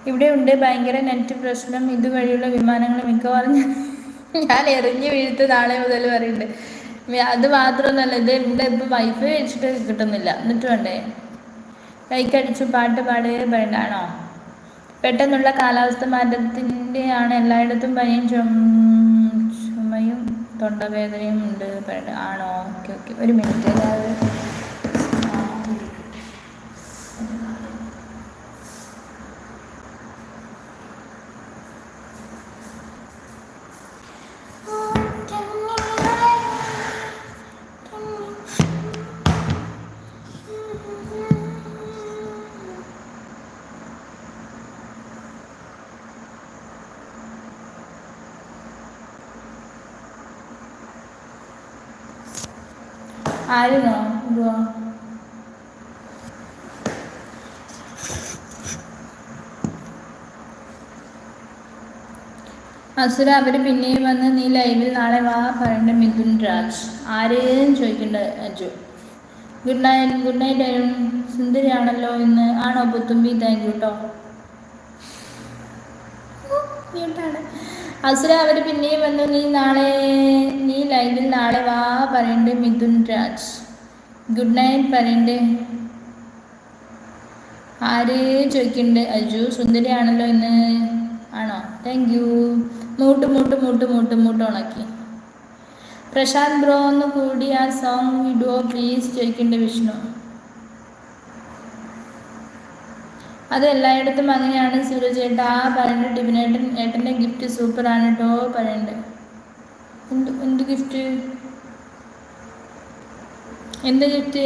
ഇവിടെ ഉണ്ട് ഭയങ്കര നെറ്റ് പ്രശ്നം, ഇതുവഴിയുള്ള വിമാനങ്ങൾ മിക്കവാറും ഞാൻ എറിഞ്ഞു വീഴ്ത്ത് നാളെ മുതൽ പറയുന്നുണ്ട്. അത് മാത്രമൊന്നുമല്ല, ഇത് ഇവിടെ ഇപ്പം വൈഫൈ വെച്ചിട്ട് കിട്ടുന്നില്ല, എന്നിട്ട് വേണ്ടേ ലൈക്ക് അടിച്ചു പാട്ട് പാടുക പറയണ്ടാണോ. പെട്ടെന്നുള്ള കാലാവസ്ഥ മാറ്റത്തിൻ്റെ ആണ്, എല്ലായിടത്തും പനിയും ചുമയും തൊണ്ടവേദനയും ഉണ്ട് പറയണ്ട ആണോ. ഓക്കെ ഓക്കെ, ഒരു മിനിറ്റ്. ആയിരുന്നോ എന്തുവാ? അസുര അവർ പിന്നെയും വന്ന് നീ ലൈവിൽ നാളെ വാ പറയണ്ട മിഥുൻ രാജ്. ആരെയും ചോദിക്കണ്ട അജു. Good night Arun. സുന്ദരിയാണല്ലോ ഇന്ന്. ആണോ പുത്തുമ്പി? താങ്ക് യു കേട്ടോ. അസുര അവർ പിന്നെയും വന്നു നീ ലൈവിൽ നാളെ വാ പറയണ്ടേ മിഥുൻ രാജ്. ഗുഡ് നൈറ്റ് പറയണ്ടേ. ആര് ചോദിക്കണ്ടേ അജു. സുന്ദരിയാണല്ലോ ഇന്ന്. ആണോ? Thank you. മൂട്ട് ഉണക്കി. പ്രശാന്ത് ബ്രോ ഒന്ന് കൂടി ആ സോങ് വിടുവോ പ്ലീസ് ചോദിക്കണ്ടേ വിഷ്ണു. അത് എല്ലായിടത്തും അങ്ങനെയാണ് സൂരജ് ഏട്ടാ പറയണ്ട. ടിബിനേട്ടൻ ഏട്ടൻ്റെ ഗിഫ്റ്റ് സൂപ്പറാണ് കേട്ടോ പറയണ്ടേ. എന്ത് ഗിഫ്റ്റ്? എന്ത് ഗിഫ്റ്റ്?